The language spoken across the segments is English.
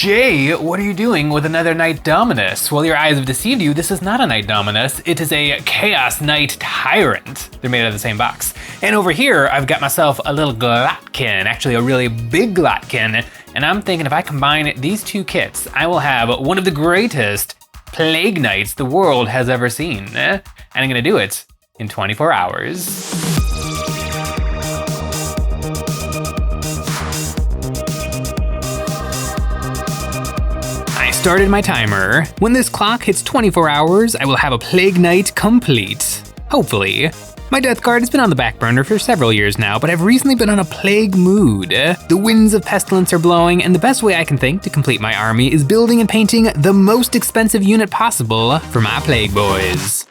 Jay, what are you doing with another Knight Dominus? Well, your eyes have deceived you. This is not a Knight Dominus. It is a Chaos Knight Tyrant. They're made out of the same box. And over here, I've got myself a little Glotkin, actually a really big Glotkin. And I'm thinking if I combine these two kits, I will have one of the greatest Plague Knights the world has ever seen. And I'm gonna do it in 24 hours. Started my timer. When this clock hits 24 hours, I will have a Plague Knight complete. Hopefully. My death card has been on the back burner for several years now, but I've recently been on a plague mood. The winds of pestilence are blowing, and the best way I can think to complete my army is building and painting the most expensive unit possible for my plague boys.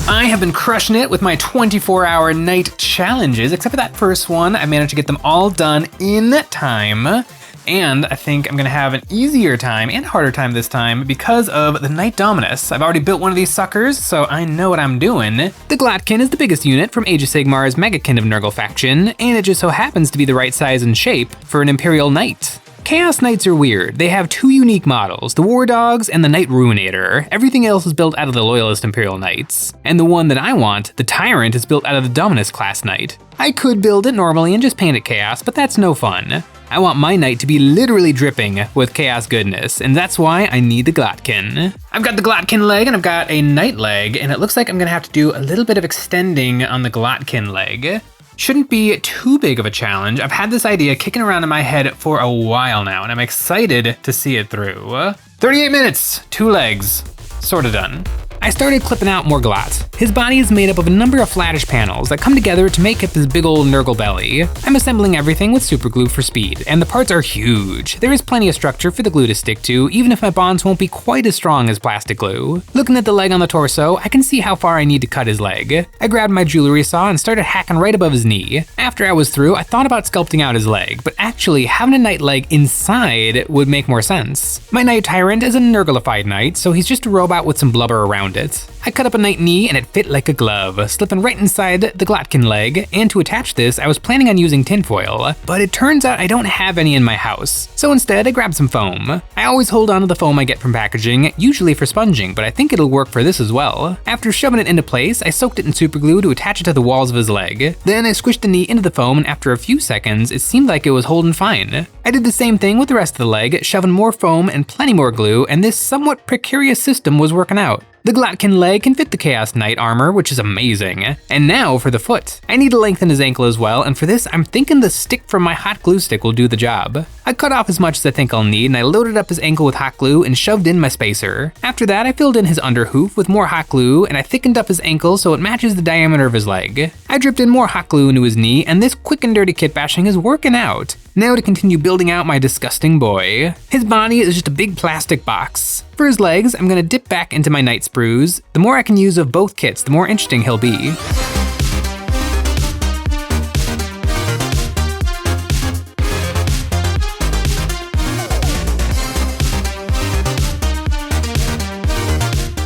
I have been crushing it with my 24-hour night challenges, except for that first one. I managed to get them all done in time. And I think I'm gonna have an easier time and harder time this time because of the Knight Dominus. I've already built one of these suckers, so I know what I'm doing. The Glotkin is the biggest unit from Age of Sigmar's Megakin of Nurgle faction, and it just so happens to be the right size and shape for an Imperial Knight. Chaos Knights are weird. They have two unique models, the War Dogs and the Knight Ruinator. Everything else is built out of the Loyalist Imperial Knights. And the one that I want, the Tyrant, is built out of the Dominus class Knight. I could build it normally and just paint it Chaos, but that's no fun. I want my Knight to be literally dripping with Chaos goodness, and that's why I need the Glotkin. I've got the Glotkin leg and I've got a Knight leg, and it looks like I'm gonna have to do a little bit of extending on the Glotkin leg. Shouldn't be too big of a challenge. I've had this idea kicking around in my head for a while now, and I'm excited to see it through. 38 minutes, 2 legs, sorta done. I started clipping out more Glot. His body is made up of a number of flattish panels that come together to make up his big old Nurgle belly. I'm assembling everything with super glue for speed, and the parts are huge. There is plenty of structure for the glue to stick to, even if my bonds won't be quite as strong as plastic glue. Looking at the leg on the torso, I can see how far I need to cut his leg. I grabbed my jewelry saw and started hacking right above his knee. After I was through, I thought about sculpting out his leg, but actually having a Knight leg inside would make more sense. My Knight Tyrant is a Nurglified Knight, so he's just a robot with some blubber around it. I cut up a Knight knee and it fit like a glove, slipping right inside the Glotkin leg, and to attach this, I was planning on using tinfoil, but it turns out I don't have any in my house, so instead I grabbed some foam. I always hold on to the foam I get from packaging, usually for sponging, but I think it'll work for this as well. After shoving it into place, I soaked it in super glue to attach it to the walls of his leg. Then I squished the knee into the foam, and after a few seconds, it seemed like it was holding fine. I did the same thing with the rest of the leg, shoving more foam and plenty more glue, and this somewhat precarious system was working out. The Glotkin leg can fit the Chaos Knight armor, which is amazing. And now for the foot. I need to lengthen his ankle as well, and for this, I'm thinking the stick from my hot glue stick will do the job. I cut off as much as I think I'll need, and I loaded up his ankle with hot glue and shoved in my spacer. After that, I filled in his under hoof with more hot glue, and I thickened up his ankle so it matches the diameter of his leg. I dripped in more hot glue into his knee, and this quick and dirty kit bashing is working out. Now to continue building out my disgusting boy. His body is just a big plastic box. For his legs, I'm gonna dip back into my Knight sprues. The more I can use of both kits, the more interesting he'll be.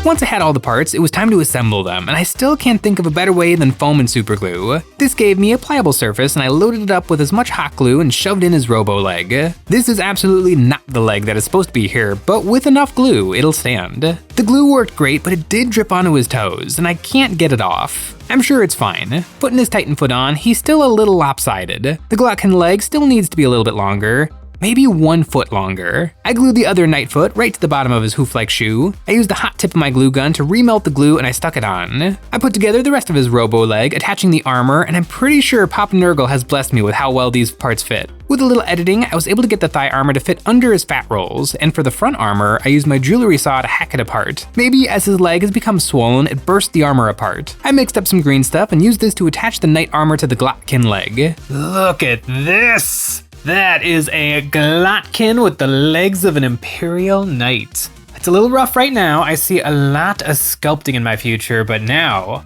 Once I had all the parts, it was time to assemble them, and I still can't think of a better way than foam and superglue. This gave me a pliable surface, and I loaded it up with as much hot glue and shoved in his robo leg. This is absolutely not the leg that is supposed to be here, but with enough glue, it'll stand. The glue worked great, but it did drip onto his toes, and I can't get it off. I'm sure it's fine. Putting his Titan foot on, he's still a little lopsided. The Glotkin leg still needs to be a little bit longer. Maybe 1 foot longer. I glued the other Knight foot right to the bottom of his hoof-like shoe. I used the hot tip of my glue gun to remelt the glue and I stuck it on. I put together the rest of his robo leg, attaching the armor, and I'm pretty sure Papa Nurgle has blessed me with how well these parts fit. With a little editing, I was able to get the thigh armor to fit under his fat rolls, and for the front armor, I used my jewelry saw to hack it apart. Maybe as his leg has become swollen, it burst the armor apart. I mixed up some green stuff and used this to attach the Knight armor to the Glotkin leg. Look at this! That is a Glotkin with the legs of an Imperial Knight. It's a little rough right now. I see a lot of sculpting in my future, but now,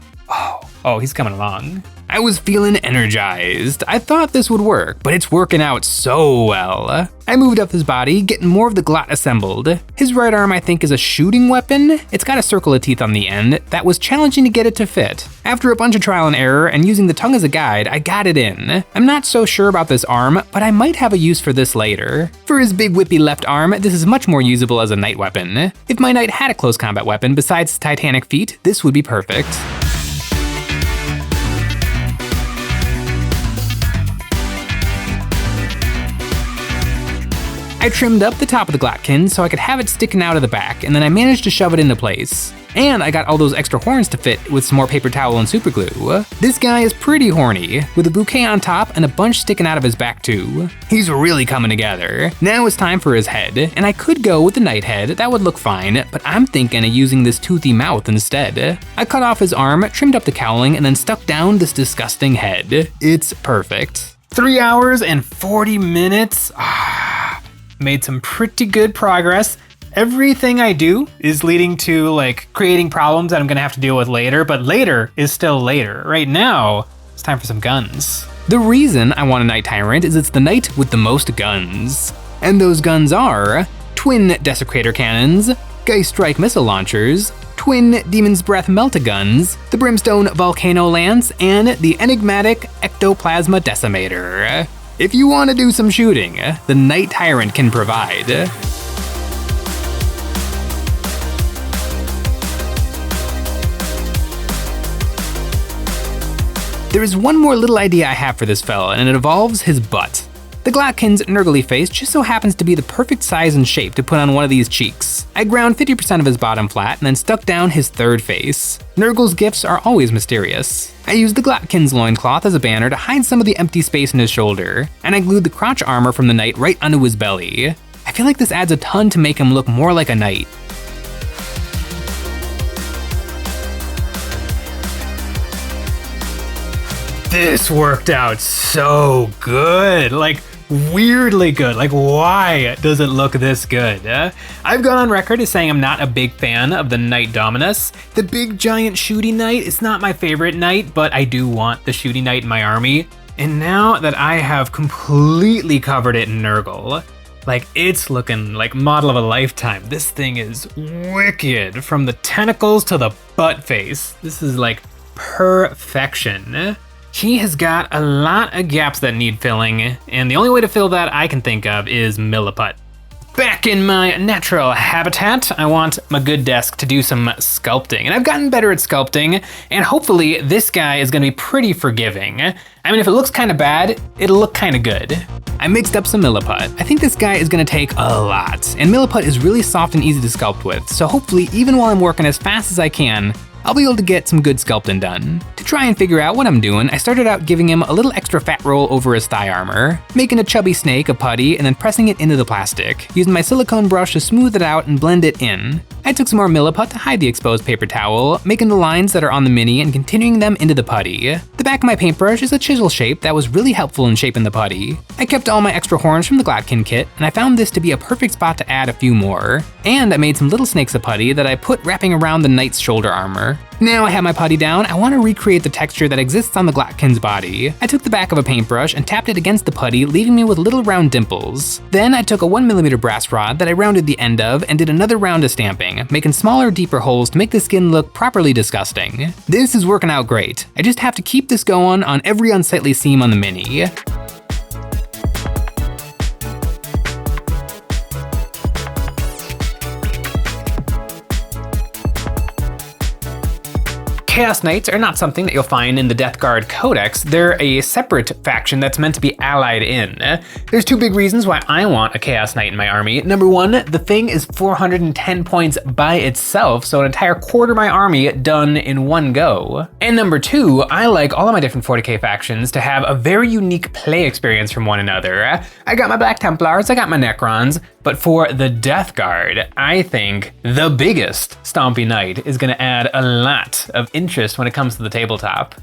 oh, he's coming along. I was feeling energized. I thought this would work, but it's working out so well. I moved up his body, getting more of the glot assembled. His right arm I think is a shooting weapon. It's got a circle of teeth on the end that was challenging to get it to fit. After a bunch of trial and error and using the tongue as a guide, I got it in. I'm not so sure about this arm, but I might have a use for this later. For his big whippy left arm, this is much more usable as a knight weapon. If my knight had a close combat weapon besides his titanic feet, this would be perfect. I trimmed up the top of the Glotkin so I could have it sticking out of the back, and then I managed to shove it into place. And I got all those extra horns to fit with some more paper towel and super glue. This guy is pretty horny, with a bouquet on top and a bunch sticking out of his back too. He's really coming together. Now it's time for his head, and I could go with the knight head, that would look fine, but I'm thinking of using this toothy mouth instead. I cut off his arm, trimmed up the cowling, and then stuck down this disgusting head. It's perfect. 3 hours and 40 minutes? Made some pretty good progress. Everything I do is leading to like creating problems that I'm gonna have to deal with later, but later is still later. Right now, it's time for some guns. The reason I want a Knight Tyrant is it's the knight with the most guns. And those guns are twin Desecrator Cannons, Geist Strike Missile Launchers, twin Demon's Breath Melt-A-Guns, the Brimstone Volcano Lance, and the enigmatic Ectoplasma Decimator. If you want to do some shooting, the Knight Tyrant can provide. There is one more little idea I have for this fella, and it involves his butt. The Glotkin's Nurgly face just so happens to be the perfect size and shape to put on one of these cheeks. I ground 50% of his bottom flat and then stuck down his third face. Nurgle's gifts are always mysterious. I used the Glotkin's loincloth as a banner to hide some of the empty space in his shoulder, and I glued the crotch armor from the knight right onto his belly. I feel like this adds a ton to make him look more like a knight. This worked out so good, like weirdly good. Like, why does it look this good? I've gone on record as saying I'm not a big fan of the Knight Dominus. The big giant shooting knight is not my favorite knight, but I do want the shooting knight in my army. And now that I have completely covered it in Nurgle, like it's looking like model of a lifetime. This thing is wicked from the tentacles to the butt face. This is like perfection. He has got a lot of gaps that need filling, and the only way to fill that I can think of is Milliput. Back in my natural habitat, I want my good desk to do some sculpting, and I've gotten better at sculpting, and hopefully this guy is gonna be pretty forgiving. I mean, if it looks kind of bad, it'll look kind of good. I mixed up some Milliput. I think this guy is gonna take a lot, and Milliput is really soft and easy to sculpt with, so hopefully even while I'm working as fast as I can, I'll be able to get some good sculpting done. To try and figure out what I'm doing, I started out giving him a little extra fat roll over his thigh armor, making a chubby snake of putty and then pressing it into the plastic, using my silicone brush to smooth it out and blend it in. I took some more Milliput to hide the exposed paper towel, making the lines that are on the mini and continuing them into the putty. The back of my paintbrush is a chisel shape that was really helpful in shaping the putty. I kept all my extra horns from the Glotkin kit, and I found this to be a perfect spot to add a few more. And I made some little snakes of putty that I put wrapping around the knight's shoulder armor. Now I have my putty down, I want to recreate the texture that exists on the Glotkin's body. I took the back of a paintbrush and tapped it against the putty, leaving me with little round dimples. Then I took a 1mm brass rod that I rounded the end of and did another round of stamping, making smaller, deeper holes to make the skin look properly disgusting. This is working out great. I just have to keep this going on every unsightly seam on the mini. Chaos Knights are not something that you'll find in the Death Guard Codex. They're a separate faction that's meant to be allied in. There's two big reasons why I want a Chaos Knight in my army. Number one, the thing is 410 points by itself, so an entire quarter of my army done in one go. And number two, I like all of my different 40k factions to have a very unique play experience from one another. I got my Black Templars, I got my Necrons, but for the Death Guard, I think the biggest Stompy Knight is gonna add a lot of interest when it comes to the tabletop.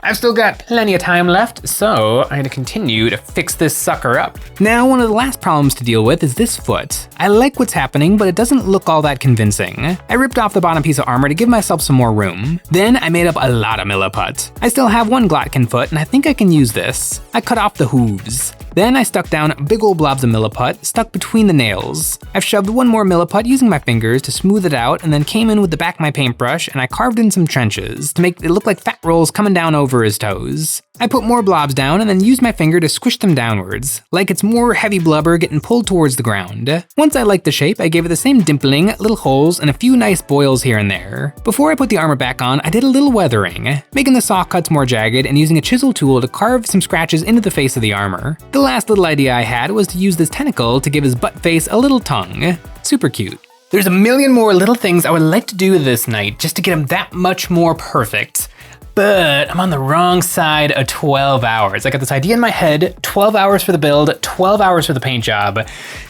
I've still got plenty of time left, so I'm gonna continue to fix this sucker up. Now, one of the last problems to deal with is this foot. I like what's happening, but it doesn't look all that convincing. I ripped off the bottom piece of armor to give myself some more room. Then I made up a lot of milliput. I still have one Glotkin foot, and I think I can use this. I cut off the hooves. Then I stuck down big old blobs of milliput stuck between the nails. I've shoved one more milliput using my fingers to smooth it out, and then came in with the back of my paintbrush and I carved in some trenches to make it look like fat rolls coming down over his toes. I put more blobs down and then used my finger to squish them downwards, like it's more heavy blubber getting pulled towards the ground. Once I liked the shape, I gave it the same dimpling, little holes, and a few nice boils here and there. Before I put the armor back on, I did a little weathering, making the saw cuts more jagged and using a chisel tool to carve some scratches into the face of the armor. The last little idea I had was to use this tentacle to give his butt face a little tongue. Super cute. There's a million more little things I would like to do this night just to get him that much more perfect. But I'm on the wrong side of 12 hours. I got this idea in my head, 12 hours for the build, 12 hours for the paint job,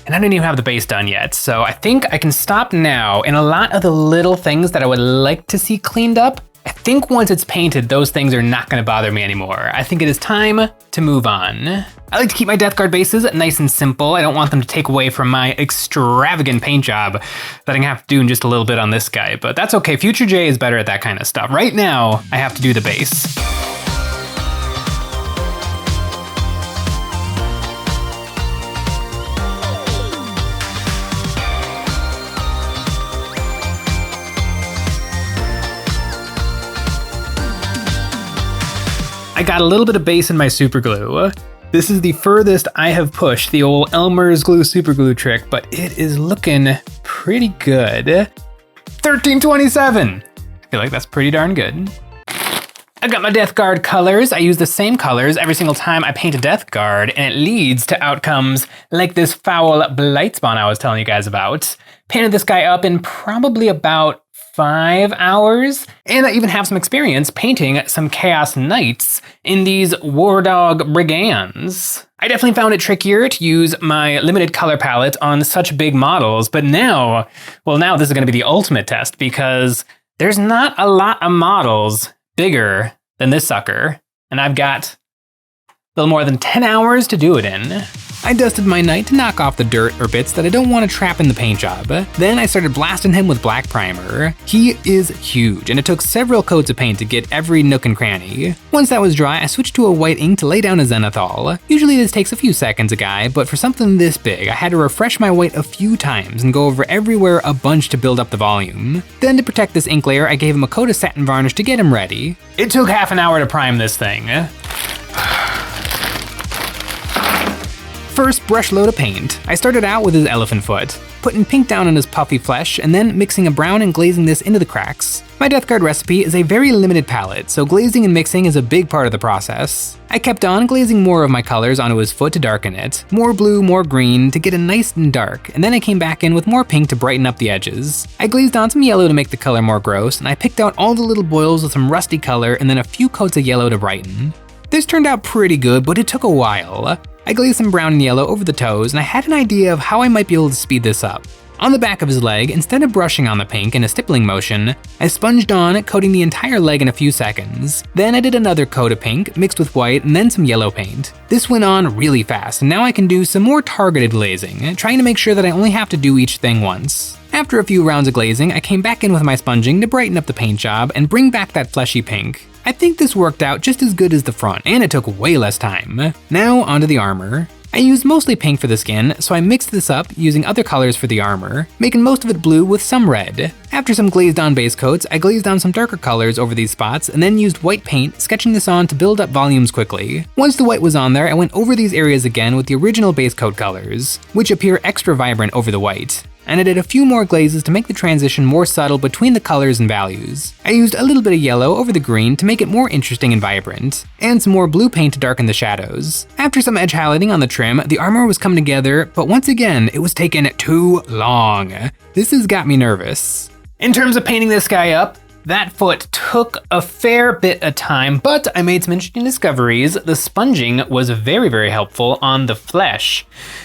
and I didn't even have the base done yet. So I think I can stop now, and a lot of the little things that I would like to see cleaned up, I think once it's painted, those things are not gonna bother me anymore. I think it is time to move on. I like to keep my Death Guard bases nice and simple. I don't want them to take away from my extravagant paint job that I'm gonna have to do in just a little bit on this guy, but that's okay. Future J is better at that kind of stuff. Right now, I have to do the base. I got a little bit of base in my super glue. This is the furthest I have pushed the old Elmer's glue super glue trick, but it is looking pretty good. 1327. I feel like that's pretty darn good. I got my Death Guard colors. I use the same colors every single time I paint a Death Guard, and it leads to outcomes like this foul blight spawn I was telling you guys about. Painted this guy up in probably about 5 hours, and I even have some experience painting some Chaos Knights in these War Dog Brigands. I definitely found it trickier to use my limited color palette on such big models, but now this is gonna be the ultimate test because there's not a lot of models bigger than this sucker, and I've got a little more than 10 hours to do it in. I dusted my Knight to knock off the dirt or bits that I don't want to trap in the paint job. Then I started blasting him with black primer. He is huge, and it took several coats of paint to get every nook and cranny. Once that was dry, I switched to a white ink to lay down a zenithal. Usually this takes a few seconds a guy, but for something this big, I had to refresh my white a few times and go over everywhere a bunch to build up the volume. Then to protect this ink layer, I gave him a coat of satin varnish to get him ready. It took half an hour to prime this thing. First brush load of paint. I started out with his elephant foot, putting pink down on his puffy flesh and then mixing a brown and glazing this into the cracks. My Death Guard recipe is a very limited palette, so glazing and mixing is a big part of the process. I kept on glazing more of my colors onto his foot to darken it, more blue, more green to get it nice and dark, and then I came back in with more pink to brighten up the edges. I glazed on some yellow to make the color more gross, and I picked out all the little boils with some rusty color and then a few coats of yellow to brighten. This turned out pretty good, but it took a while. I glazed some brown and yellow over the toes, and I had an idea of how I might be able to speed this up. On the back of his leg, instead of brushing on the pink in a stippling motion, I sponged on, coating the entire leg in a few seconds. Then I did another coat of pink, mixed with white, and then some yellow paint. This went on really fast, and now I can do some more targeted glazing, trying to make sure that I only have to do each thing once. After a few rounds of glazing, I came back in with my sponging to brighten up the paint job and bring back that fleshy pink. I think this worked out just as good as the front, and it took way less time. Now onto the armor. I used mostly pink for the skin, so I mixed this up using other colors for the armor, making most of it blue with some red. After some glazed on base coats, I glazed on some darker colors over these spots and then used white paint, sketching this on to build up volumes quickly. Once the white was on there, I went over these areas again with the original base coat colors, which appear extra vibrant over the white. And I did a few more glazes to make the transition more subtle between the colors and values. I used a little bit of yellow over the green to make it more interesting and vibrant, and some more blue paint to darken the shadows. After some edge highlighting on the trim, the armor was coming together, but once again, it was taking too long. This has got me nervous. In terms of painting this guy up, that foot took a fair bit of time, but I made some interesting discoveries. The sponging was very, very helpful on the flesh.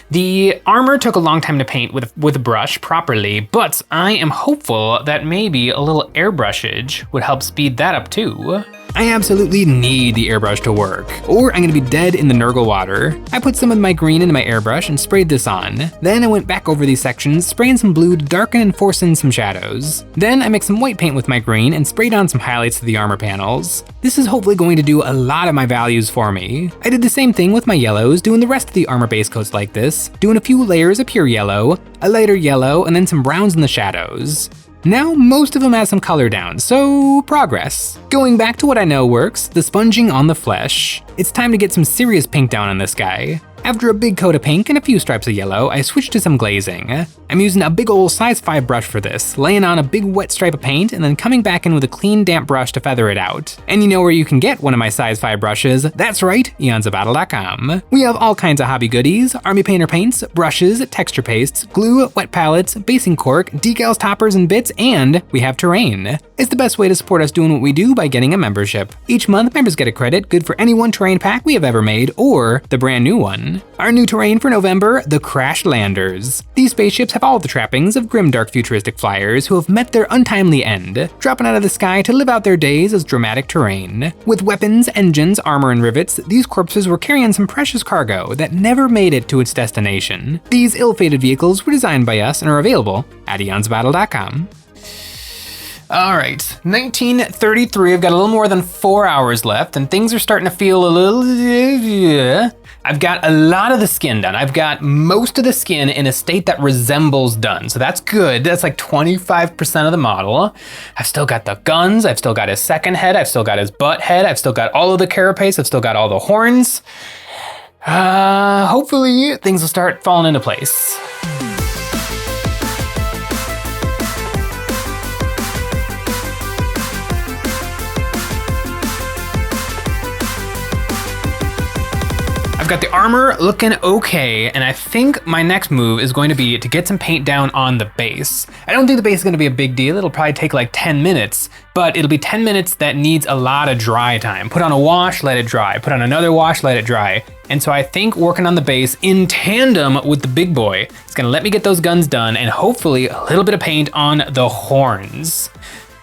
The armor took a long time to paint with a brush properly, but I am hopeful that maybe a little airbrushage would help speed that up too. I absolutely need the airbrush to work, or I'm gonna be dead in the Nurgle water. I put some of my green into my airbrush and sprayed this on. Then I went back over these sections, spraying some blue to darken and force in some shadows. Then I mixed some white paint with my green and sprayed on some highlights to the armor panels. This is hopefully going to do a lot of my values for me. I did the same thing with my yellows, doing the rest of the armor base coats like this, doing a few layers of pure yellow, a lighter yellow, and then some browns in the shadows. Now, most of them have some color down, so progress. Going back to what I know works, the sponging on the flesh. It's time to get some serious pink down on this guy. After a big coat of pink and a few stripes of yellow, I switched to some glazing. I'm using a big ol' size 5 brush for this, laying on a big wet stripe of paint and then coming back in with a clean damp brush to feather it out. And you know where you can get one of my size 5 brushes? That's right, EonsOfBattle.com. We have all kinds of hobby goodies, army painter paints, brushes, texture pastes, glue, wet palettes, basing cork, decals, toppers, and bits, and we have terrain. It's the best way to support us doing what we do by getting a membership. Each month, members get a credit good for any one terrain pack we have ever made or the brand new one. Our new terrain for November, the Crash Landers. These spaceships have all the trappings of grimdark futuristic flyers who have met their untimely end, dropping out of the sky to live out their days as dramatic terrain. With weapons, engines, armor, and rivets, these corpses were carrying some precious cargo that never made it to its destination. These ill-fated vehicles were designed by us and are available at EonsOfBattle.com. All right, 1933, I've got a little more than 4 hours left and things are starting to feel a little... I've got a lot of the skin done. I've got most of the skin in a state that resembles done, so that's good. That's like 25% of the model. I've still got the guns, I've still got his second head, I've still got his butt head, I've still got all of the carapace, I've still got all the horns. Hopefully things will start falling into place. I've got the armor looking okay, and I think my next move is going to be to get some paint down on the base. I don't think the base is gonna be a big deal. It'll probably take like 10 minutes, but it'll be 10 minutes that needs a lot of dry time. Put on a wash, let it dry. Put on another wash, let it dry. And so I think working on the base in tandem with the big boy is gonna let me get those guns done and hopefully a little bit of paint on the horns.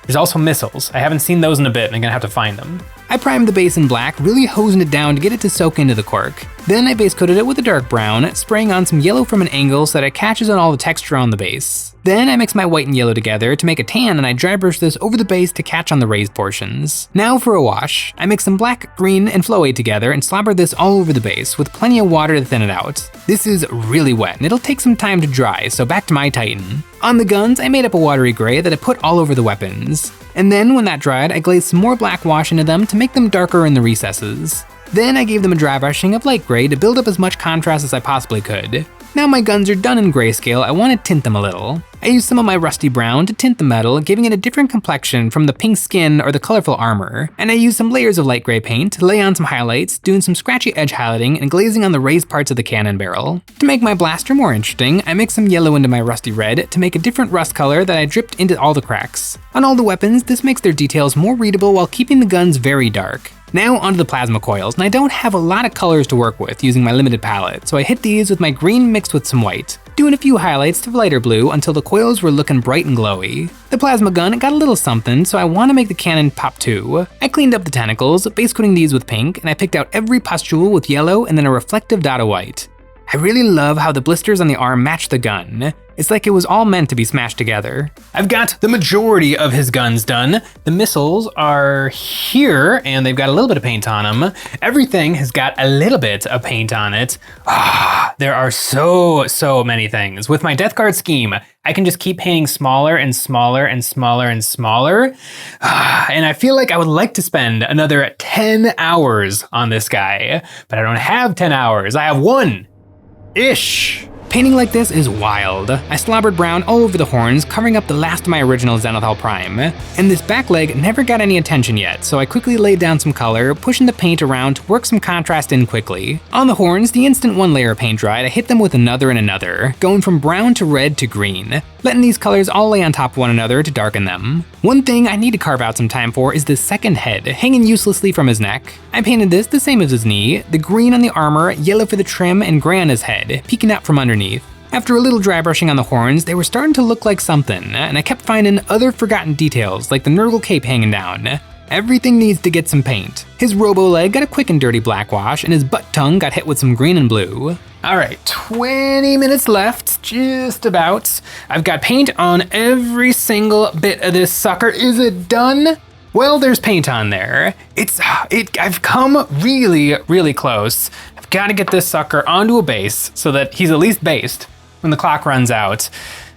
There's also missiles. I haven't seen those in a bit and I'm gonna have to find them. I primed the base in black, really hosing it down to get it to soak into the cork. Then I base coated it with a dark brown, spraying on some yellow from an angle so that it catches on all the texture on the base. Then I mix my white and yellow together to make a tan and I dry brush this over the base to catch on the raised portions. Now for a wash. I mix some black, green, and flow together and slobber this all over the base with plenty of water to thin it out. This is really wet and it'll take some time to dry, so back to my Titan. On the guns, I made up a watery gray that I put all over the weapons. And then when that dried, I glazed some more black wash into them to make them darker in the recesses. Then I gave them a dry brushing of light gray to build up as much contrast as I possibly could. Now my guns are done in grayscale, I want to tint them a little. I used some of my rusty brown to tint the metal, giving it a different complexion from the pink skin or the colorful armor. And I used some layers of light gray paint to lay on some highlights, doing some scratchy edge highlighting and glazing on the raised parts of the cannon barrel. To make my blaster more interesting, I mixed some yellow into my rusty red to make a different rust color that I dripped into all the cracks. On all the weapons, this makes their details more readable while keeping the guns very dark. Now onto the plasma coils, and I don't have a lot of colors to work with using my limited palette, so I hit these with my green mixed with some white, doing a few highlights to lighter blue until the coils were looking bright and glowy. The plasma gun got a little something, so I want to make the cannon pop too. I cleaned up the tentacles, base coating these with pink, and I picked out every pustule with yellow and then a reflective dot of white. I really love how the blisters on the arm match the gun. It's like it was all meant to be smashed together. I've got the majority of his guns done. The missiles are here and they've got a little bit of paint on them. Everything has got a little bit of paint on it. There are so many things. With my Death Guard scheme, I can just keep painting smaller and smaller and smaller and smaller. And I feel like I would like to spend another 10 hours on this guy, but I don't have 10 hours. I have one-ish. Painting like this is wild. I slobbered brown all over the horns, covering up the last of my original Zenithal Prime. And this back leg never got any attention yet, so I quickly laid down some color, pushing the paint around to work some contrast in quickly. On the horns, the instant one layer of paint dried, I hit them with another and another, going from brown to red to green, letting these colors all lay on top of one another to darken them. One thing I need to carve out some time for is the second head, hanging uselessly from his neck. I painted this the same as his knee, the green on the armor, yellow for the trim, and gray on his head, peeking out from underneath. After a little dry brushing on the horns, they were starting to look like something, and I kept finding other forgotten details like the Nurgle cape hanging down. Everything needs to get some paint. His robo-leg got a quick and dirty black wash, and his butt tongue got hit with some green and blue. All right, 20 minutes left, just about. I've got paint on every single bit of this sucker. Is it done? Well, there's paint on there. I've come really, really close. I've got to get this sucker onto a base so that he's at least based when the clock runs out.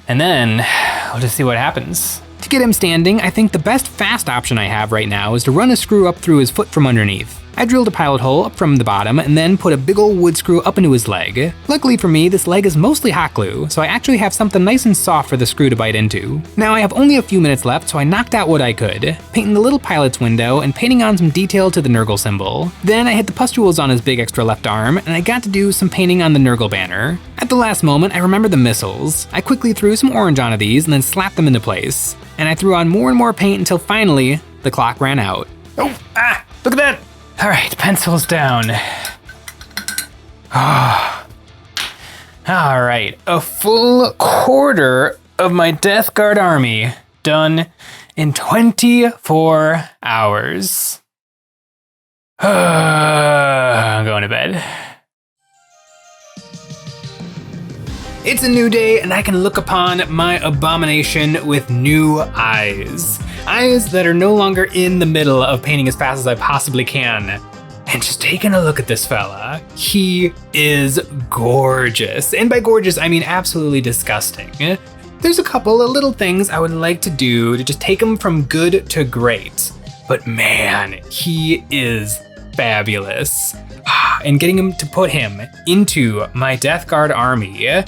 And then we'll just see what happens. To get him standing, I think the best fast option I have right now is to run a screw up through his foot from underneath. I drilled a pilot hole up from the bottom and then put a big old wood screw up into his leg. Luckily for me, this leg is mostly hot glue, so I actually have something nice and soft for the screw to bite into. Now I have only a few minutes left, so I knocked out what I could, painting the little pilot's window and painting on some detail to the Nurgle symbol. Then I hit the pustules on his big extra left arm, and I got to do some painting on the Nurgle banner. At the last moment, I remembered the missiles. I quickly threw some orange onto these and then slapped them into place. And I threw on more and more paint until finally, the clock ran out. Oh, look at that! All right, pencils down. Oh. All right, a full quarter of my Death Guard army done in 24 hours. I'm going to bed. It's a new day, and I can look upon my abomination with new eyes. Eyes that are no longer in the middle of painting as fast as I possibly can. And just taking a look at this fella, he is gorgeous. And by gorgeous, I mean absolutely disgusting. There's a couple of little things I would like to do to just take him from good to great. But man, he is fabulous. And getting him to put him into my Death Guard army,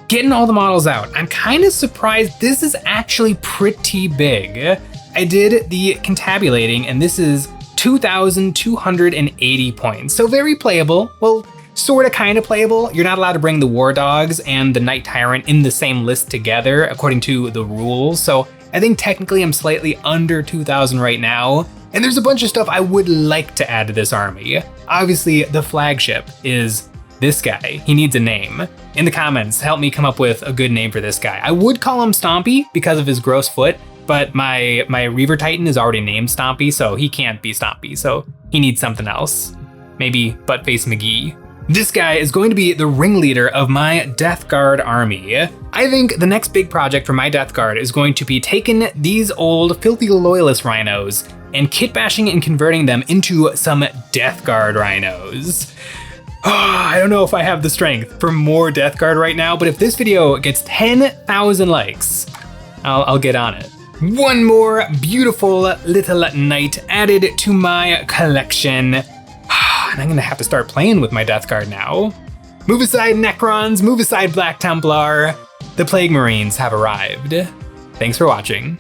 getting all the models out, I'm kind of surprised this is actually pretty big. I did the contabulating, and this is 2,280 points, so very playable. Well, sorta kinda playable. You're not allowed to bring the War Dogs and the Knight Tyrant in the same list together according to the rules, so I think technically I'm slightly under 2,000 right now, and there's a bunch of stuff I would like to add to this army. Obviously, the flagship is this guy. He needs a name. In the comments, help me come up with a good name for this guy. I would call him Stompy because of his gross foot, but my Reaver Titan is already named Stompy, so he can't be Stompy, so he needs something else. Maybe Buttface McGee. This guy is going to be the ringleader of my Death Guard army. I think the next big project for my Death Guard is going to be taking these old filthy loyalist rhinos and kit bashing and converting them into some Death Guard rhinos. I don't know if I have the strength for more Death Guard right now, but if this video gets 10,000 likes, I'll get on it. One more beautiful little knight added to my collection. And I'm gonna have to start playing with my Death Guard now. Move aside Necrons, move aside Black Templar. The Plague Marines have arrived. Thanks for watching.